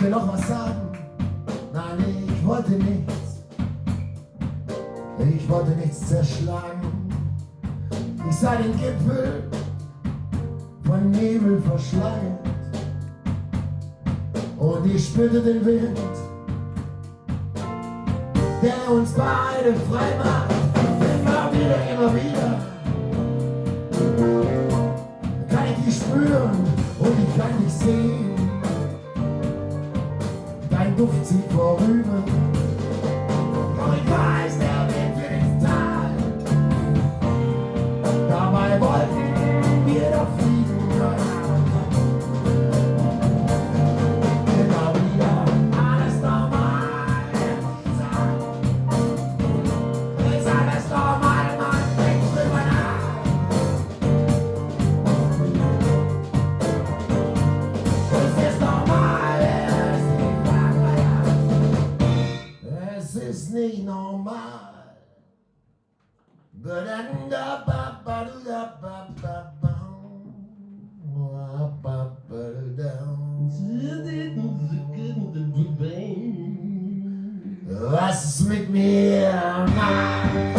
will noch was sagen. Nein, ich wollte nichts. Ich wollte nichts zerschlagen. Ich sah den Gipfel von Nebel verschleiert und ich spürte den Wind, der uns beide frei macht. Immer wieder, immer wieder kann ich dich spüren und ich kann dich sehen. Dein Duft zieht vorüber, doch ich weiß, der Weg wird ins Tal. Dabei wollten wir doch fliegen können. Immer wieder alles normal. Ist alles normal, man denkt drüber nach. Es ist normal, es ist nicht normal. Was ist mit mir? Mann?